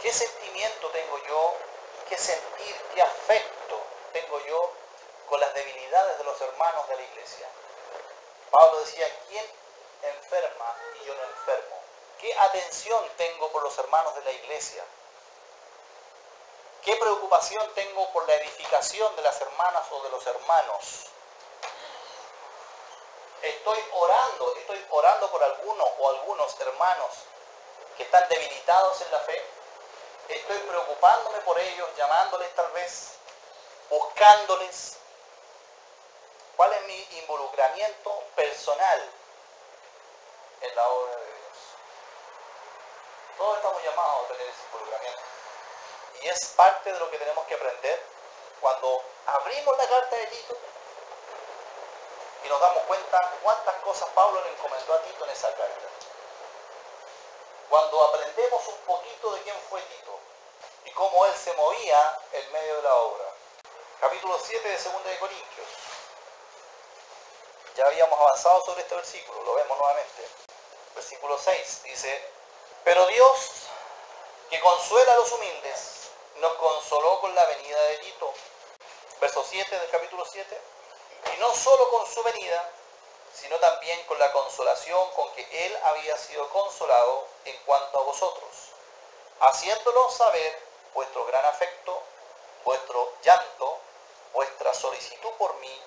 ¿Qué sentimiento tengo yo? ¿Qué sentir, qué afecto tengo yo con las debilidades de los hermanos de la iglesia? Pablo decía, ¿quién enferma y yo no enfermo? ¿Qué atención tengo por los hermanos de la iglesia? ¿Qué preocupación tengo por la edificación de las hermanas o de los hermanos? Estoy orando por alguno o algunos hermanos que están debilitados en la fe. Estoy preocupándome por ellos, llamándoles tal vez, buscándoles. ¿Cuál es mi involucramiento personal en la obra de Dios? Todos estamos llamados a tener ese involucramiento. Y es parte de lo que tenemos que aprender cuando abrimos la carta de Tito y nos damos cuenta cuántas cosas Pablo le encomendó a Tito en esa carta. Cuando aprendemos un poquito de quién fue Tito y cómo él se movía en medio de la obra. Capítulo 7 de 2 de Corintios. Ya habíamos avanzado sobre este versículo, lo vemos nuevamente. Versículo 6 dice, pero Dios, que consuela a los humildes, nos consoló con la venida de Tito. Verso 7 del capítulo 7. Y no solo con su venida, sino también con la consolación con que él había sido consolado en cuanto a vosotros, haciéndolo saber vuestro gran afecto, vuestro llanto, vuestra solicitud por mí,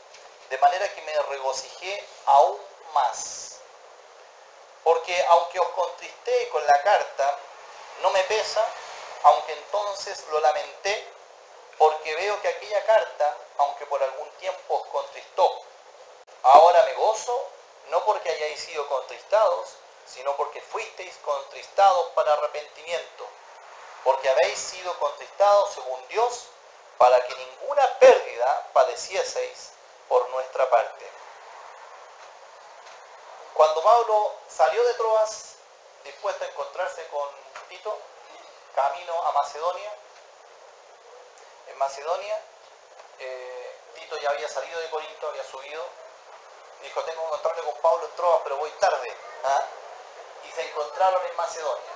de manera que me regocijé aún más. Porque aunque os contristé con la carta, no me pesa, aunque entonces lo lamenté, porque veo que aquella carta, aunque por algún tiempo os contristó, ahora me gozo, no porque hayáis sido contristados, sino porque fuisteis contristados para arrepentimiento, porque habéis sido contristados según Dios, para que ninguna pérdida padecieseis por nuestra parte. Cuando Pablo salió de Troas, dispuesto a encontrarse con Tito, camino a Macedonia, en Macedonia, Tito ya había salido de Corinto, había subido, dijo, tengo que encontrarme con Pablo en Troas, pero voy tarde. ¿Ah? Y se encontraron en Macedonia.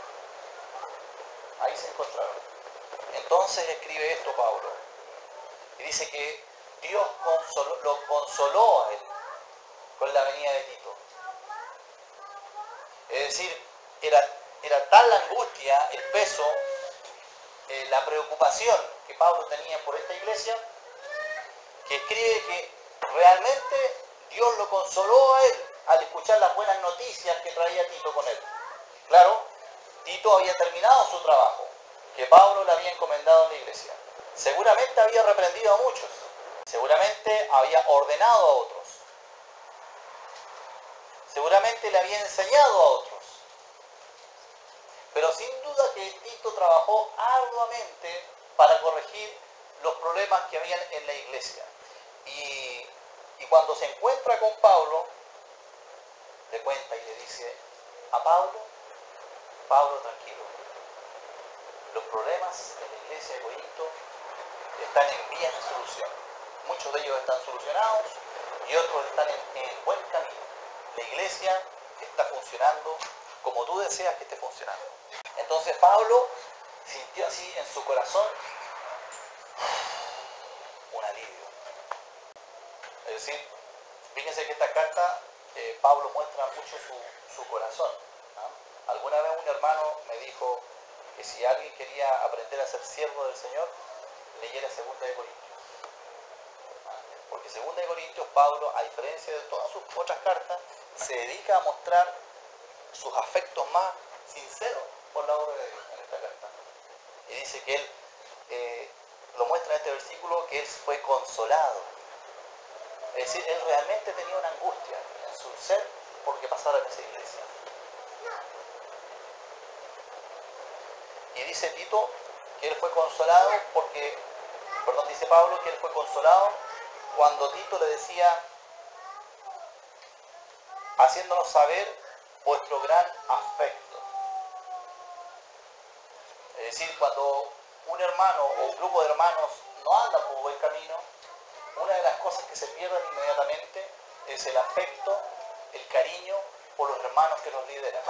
Ahí se encontraron. Entonces escribe esto Pablo. Y dice que Dios lo consoló a él con la venida de Tito. Es decir, era tal la angustia, el peso, la preocupación que Pablo tenía por esta iglesia, que escribe que realmente Dios lo consoló a él al escuchar las buenas noticias que traía Tito con él. Claro, Tito había terminado su trabajo, que Pablo le había encomendado en la iglesia. Seguramente había reprendido a muchos, seguramente había ordenado a otros, seguramente le había enseñado a otros. Pero sin duda que Tito trabajó arduamente para corregir los problemas que habían en la iglesia. Y cuando se encuentra con Pablo, le cuenta y le dice a Pablo, tranquilo, los problemas en la iglesia de Corinto están en vías de solución. Muchos de ellos están solucionados y otros están en buen camino. La iglesia está funcionando como tú deseas que esté funcionando. Entonces Pablo sintió así en su corazón un alivio. Es decir, fíjense que esta carta Pablo muestra mucho su corazón. ¿No? Alguna vez un hermano me dijo que si alguien quería aprender a ser siervo del Señor, leyera 2 de Corintios. Porque 2 de Corintios, Pablo, a diferencia de todas sus otras cartas, se dedica a mostrar sus afectos más sinceros por la obra de Dios en esta carta. Y dice que él, lo muestra en este versículo, que él fue consolado. Es decir, él realmente tenía una angustia en su ser por lo que pasara en esa iglesia. Y dice Tito que él fue consolado dice Pablo que él fue consolado cuando Tito le decía, haciéndonos saber vuestro gran afecto. Es decir, cuando un hermano o un grupo de hermanos no anda por buen camino, una de las cosas que se pierden inmediatamente es el afecto, el cariño por los hermanos que los lideran.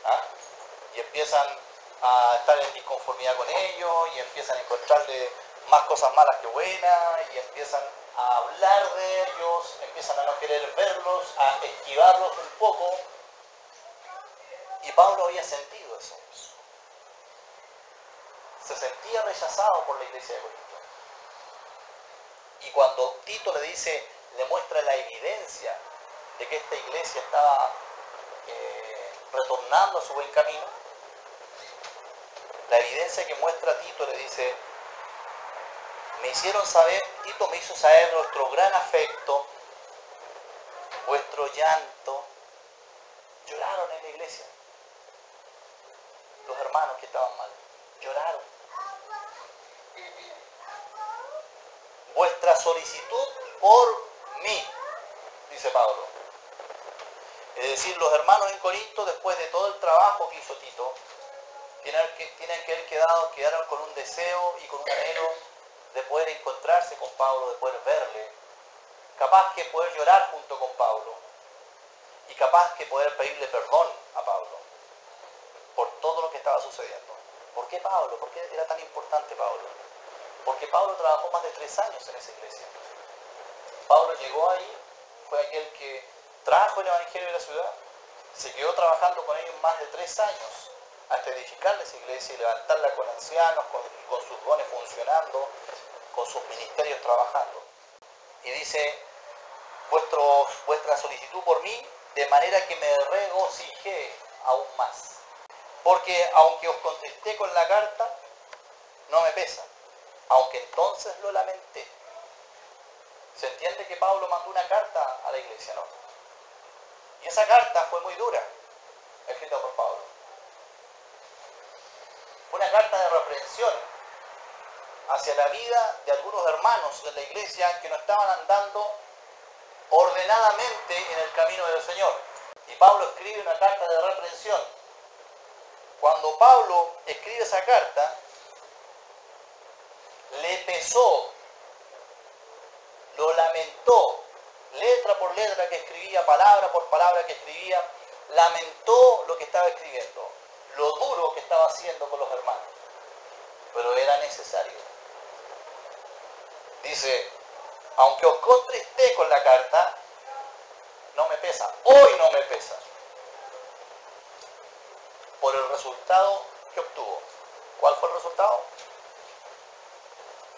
¿Ah? Y empiezan a estar en disconformidad con ellos y empiezan a encontrarle más cosas malas que buenas y empiezan a hablar de ellos, empiezan a no querer verlos, a esquivarlos un poco. Y Pablo había sentido eso. Se sentía rechazado por la iglesia de Corinto. Y cuando Tito le muestra la evidencia de que esta iglesia estaba retornando a su buen camino, la evidencia que muestra Tito le dice: Tito me hizo saber nuestro gran afecto, vuestro llanto. Lloraron en la iglesia. Los hermanos que estaban mal, lloraron. Vuestra solicitud por mí, dice Pablo. Es decir, los hermanos en Corinto, después de todo el trabajo que hizo Tito, quedaron con un deseo y con un anhelo de poder encontrarse con Pablo, de poder verle, capaz que poder llorar junto con Pablo y capaz que poder pedirle perdón a Pablo por todo lo que estaba sucediendo. ¿Por qué Pablo? ¿Por qué era tan importante Pablo? Porque Pablo trabajó más de 3 años en esa iglesia. Pablo llegó ahí, fue aquel que trajo el evangelio de la ciudad, se quedó trabajando con ellos más de 3 años, hasta edificarles esa iglesia y levantarla con ancianos, con sus dones funcionando, con sus ministerios trabajando. Y dice: vuestra solicitud por mí, de manera que me regocijé aún más. Porque aunque os contristé con la carta, no me pesa, aunque entonces lo lamenté. Se entiende que Pablo mandó una carta a la iglesia, ¿no? Y esa carta fue muy dura, escrita por Pablo. Fue una carta de reprensión hacia la vida de algunos hermanos de la iglesia que no estaban andando ordenadamente en el camino del Señor. Y Pablo escribe una carta de reprensión. Cuando Pablo escribe esa carta, le pesó, lo lamentó, letra por letra que escribía, palabra por palabra que escribía, lamentó lo que estaba escribiendo, lo duro que estaba haciendo con los hermanos. Pero era necesario. Dice: aunque os contristé con la carta, no me pesa, hoy no me pesa, por el resultado que obtuvo. ¿Cuál fue el resultado?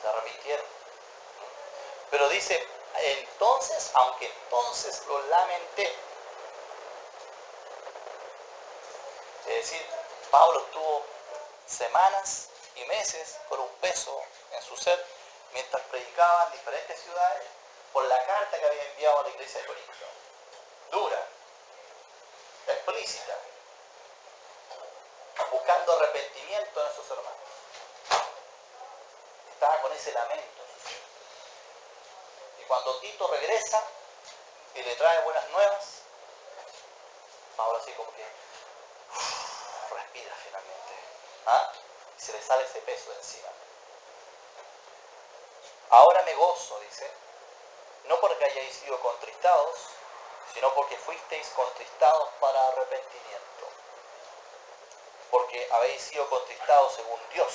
Se arrepintieron. Pero dice: entonces, aunque entonces lo lamenté. Es decir, Pablo estuvo semanas y meses con un peso en su ser mientras predicaba en diferentes ciudades por la carta que había enviado a la iglesia de Corinto. Dura, explícita, buscando arrepentimiento en esos hermanos. Estaba con ese lamento. Y cuando Tito regresa y le trae buenas nuevas, Pablo así como que respira finalmente. Y se le sale ese peso de encima. Ahora me gozo, dice, no porque hayáis sido contristados, sino porque fuisteis contristados para arrepentimiento. Porque habéis sido contristados según Dios,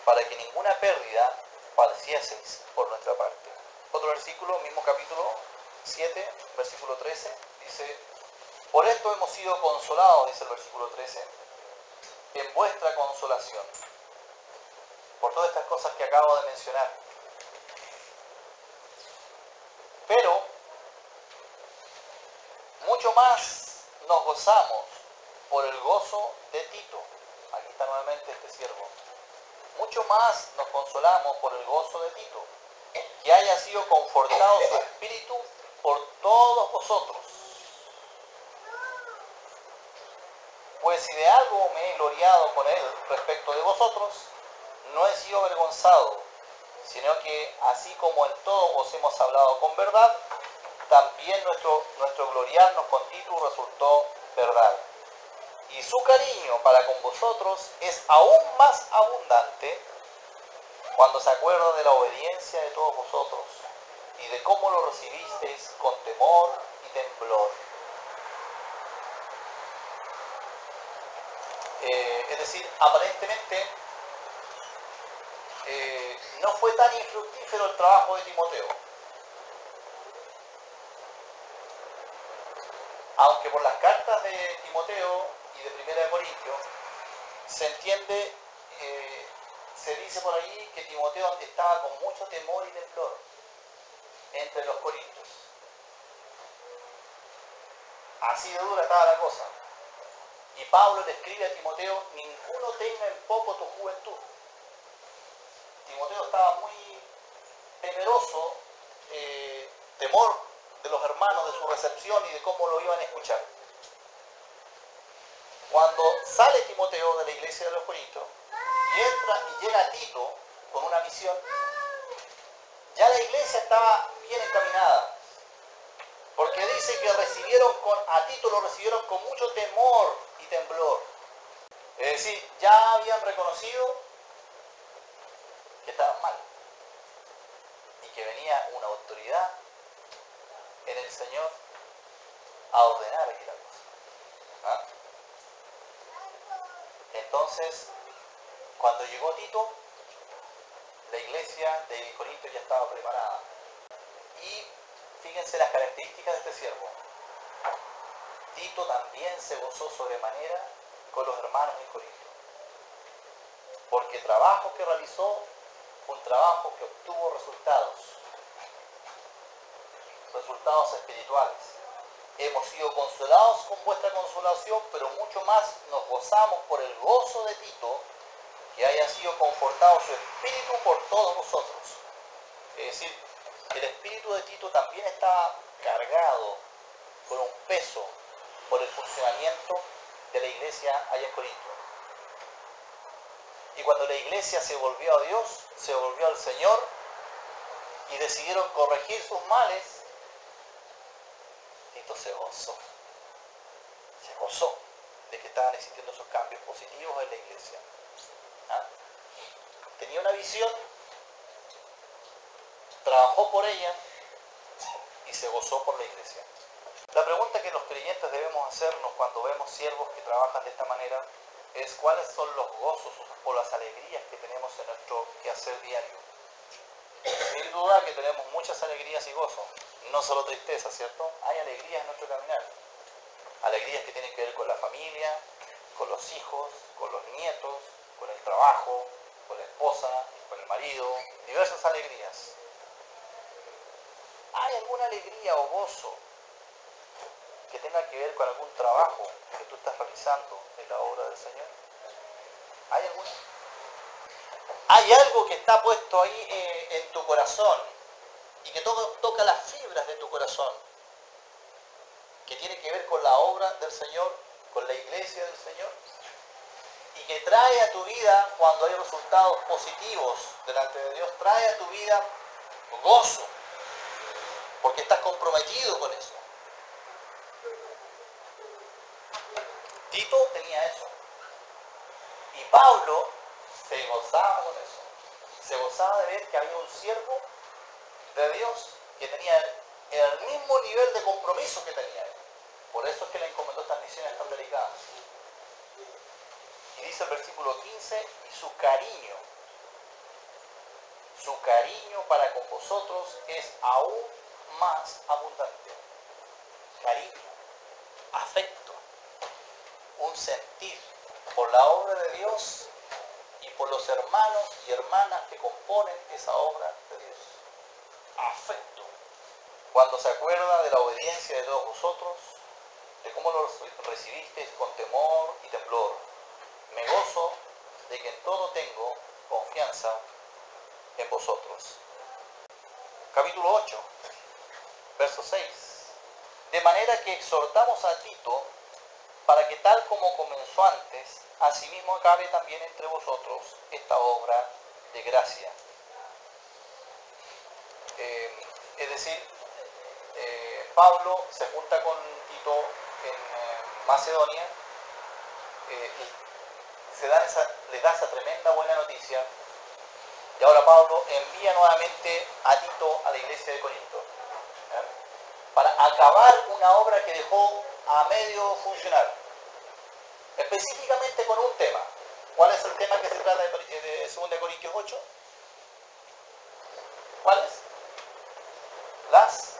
para que ninguna pérdida padecieseis por nuestra parte. Otro versículo, mismo capítulo 7, versículo 13, dice: por esto hemos sido consolados, dice el versículo 13, en vuestra consolación, por todas estas cosas que acabo de mencionar. Pero mucho más nos gozamos por el gozo de Tito. Aquí está nuevamente este siervo. Mucho más nos consolamos por el gozo de Tito, que haya sido confortado su espíritu por todos vosotros. Pues si de algo me he gloriado con él respecto de vosotros, no he sido avergonzado, sino que así como en todo os hemos hablado con verdad, también nuestro gloriarnos con Tito resultó verdad. Y su cariño para con vosotros es aún más abundante cuando se acuerda de la obediencia de todos vosotros y de cómo lo recibisteis con temor y temblor. Es decir, aparentemente no fue tan infructífero el trabajo de Timoteo. Aunque por las cartas de Timoteo y de Primera de Corintios se entiende, se dice por ahí que Timoteo estaba con mucho temor y temblor entre los corintios. Así de dura estaba la cosa. Y Pablo le escribe a Timoteo: ninguno tenga en poco tu juventud. Timoteo estaba muy temeroso, temor de los hermanos, de su recepción y de cómo lo iban a escuchar. Cuando sale Timoteo de la iglesia de los Corintios y entra y llega Tito con una misión, ya la iglesia estaba bien encaminada, porque dice que a Tito lo recibieron con mucho temor y temblor. Es decir, ya habían reconocido que estaban mal y que venía una autoridad en el Señor a ordenar aquí la cosa. ¿Ah? Entonces, cuando llegó Tito, la iglesia de Corinto ya estaba preparada. Y fíjense las características de este siervo. Tito también se gozó sobremanera con los hermanos en Corinto, porque el trabajo que realizó fue un trabajo que obtuvo resultados espirituales. Hemos sido consolados con vuestra consolación, pero mucho más nos gozamos por el gozo de Tito, que haya sido confortado su espíritu por todos vosotros. Es decir, el espíritu de Tito también estaba cargado con un peso por el funcionamiento de la iglesia allá en Corinto. Y cuando la iglesia se volvió a Dios, se volvió al Señor y decidieron corregir sus males, Tito se gozó de que estaban existiendo esos cambios positivos en la iglesia. ¿Ah? Tenía una visión, trabajó por ella y se gozó por la iglesia. La pregunta que los creyentes debemos hacernos cuando vemos siervos que trabajan de esta manera es: ¿cuáles son los gozos o las alegrías que tenemos en nuestro quehacer diario? Sin duda que tenemos muchas alegrías y gozos, no solo tristeza, ¿cierto? Hay alegrías en nuestro caminar. Alegrías que tienen que ver con la familia, con los hijos, con los nietos, con el trabajo, con la esposa, con el marido, diversas alegrías. ¿Hay alguna alegría o gozo que tenga que ver con algún trabajo que tú estás realizando en la obra del Señor? ¿Hay alguna? ¿Hay algo que está puesto ahí en tu corazón y que toca las fibras de tu corazón, que tiene que ver con la obra del Señor, con la iglesia del Señor, y que trae a tu vida, cuando hay resultados positivos delante de Dios, trae a tu vida gozo, porque estás comprometido con eso? Tito tenía eso, y Pablo se gozaba con eso. Se gozaba de ver que había un siervo de Dios que tenía el mismo nivel de compromiso que tenía él. Por eso es que le encomendó estas misiones tan delicadas. Y dice el versículo 15: y su cariño para con vosotros es aún más abundante. Cariño, afecto, un sentir por la obra de Dios y por los hermanos y hermanas que componen esa obra de Dios. Afecto. Cuando se acuerda de la obediencia de todos vosotros, de cómo lo recibisteis con temor y temblor, me gozo de que en todo tengo confianza en vosotros. Capítulo 8, verso 6. De manera que exhortamos a Tito para que tal como comenzó antes, asimismo acabe también entre vosotros esta obra de gracia. Es decir, Pablo se junta con Tito en Macedonia y les da esa tremenda buena noticia, y ahora Pablo envía nuevamente a Tito a la iglesia de Corinto para acabar una obra que dejó a medio funcionar, específicamente con un tema. ¿Cuál es el tema que se trata de 2 Corintios 8? ¿Cuál es? Las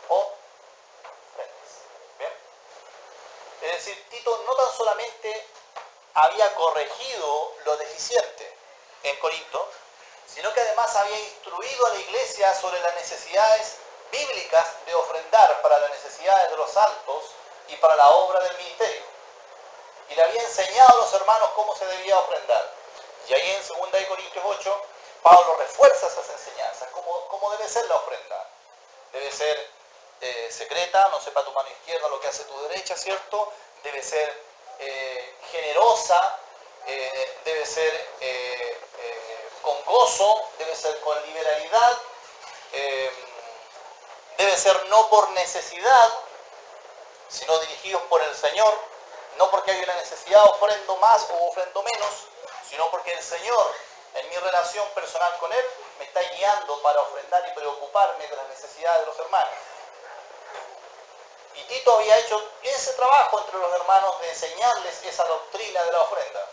ofrendas. ¿Bien? Es decir, Tito no tan solamente había corregido lo deficiente en Corinto, sino que además había instruido a la iglesia sobre las necesidades bíblicas de ofrendar para las necesidades de los santos y para la obra del ministerio. Y le había enseñado a los hermanos cómo se debía ofrendar. Y ahí en 2 Corintios 8, Pablo refuerza esas enseñanzas, cómo debe ser la ofrenda. Debe ser secreta, no sepa tu mano izquierda lo que hace tu derecha, ¿cierto? Debe ser generosa, debe ser con gozo, debe ser con liberalidad, debe ser no por necesidad, sino dirigidos por el Señor, no porque hay una necesidad ofrendo más o ofrendo menos, sino porque el Señor, en mi relación personal con Él, me está guiando para ofrendar y preocuparme de las necesidades de los hermanos. Y Tito había hecho ese trabajo entre los hermanos de enseñarles esa doctrina de la ofrenda.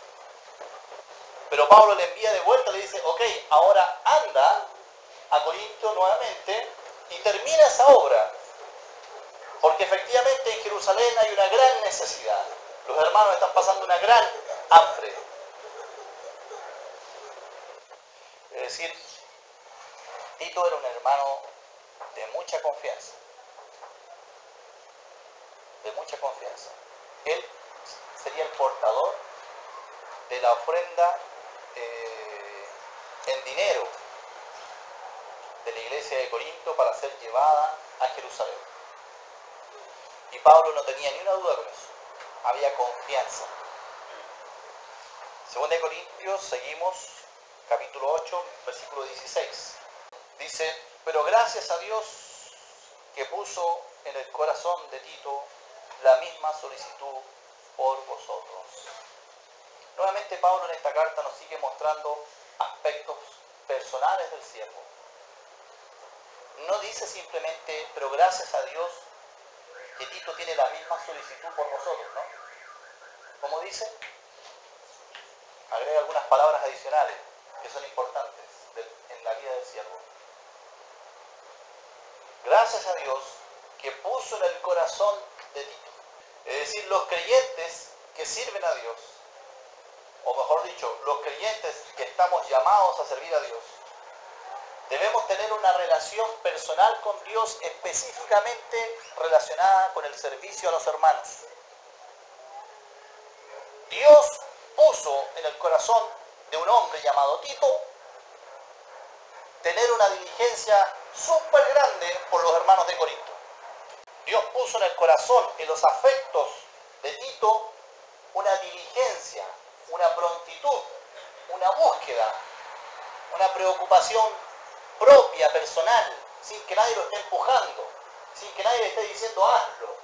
Pero Pablo le envía de vuelta y le dice, ok, ahora anda a Corinto nuevamente y termina esa obra. Porque efectivamente en Jerusalén hay una gran necesidad. Los hermanos están pasando una gran hambre. Es decir, Tito era un hermano de mucha confianza. De mucha confianza. Él sería el portador de la ofrenda en dinero de la iglesia de Corinto para ser llevada a Jerusalén. Y Pablo no tenía ni una duda con eso. Había confianza. 2 Corintios, seguimos, capítulo 8, versículo 16. Dice, pero gracias a Dios que puso en el corazón de Tito la misma solicitud por vosotros. Nuevamente Pablo en esta carta nos sigue mostrando aspectos personales del siervo. No dice simplemente, pero gracias a Dios que Tito tiene la misma solicitud por vosotros, ¿no? ¿Cómo dice? Agrega algunas palabras adicionales que son importantes en la vida del siervo. Gracias a Dios que puso en el corazón de Tito. Es decir, los creyentes que sirven a Dios, o mejor dicho, los creyentes que estamos llamados a servir a Dios, debemos tener una relación personal con Dios específicamente relacionada con el servicio a los hermanos. Dios puso en el corazón de un hombre llamado Tito tener una diligencia súper grande por los hermanos de Corinto. Dios puso en el corazón, en los afectos de Tito, una diligencia, una prontitud, una búsqueda, una preocupación propia, personal, sin que nadie lo esté empujando, sin que nadie le esté diciendo hazlo.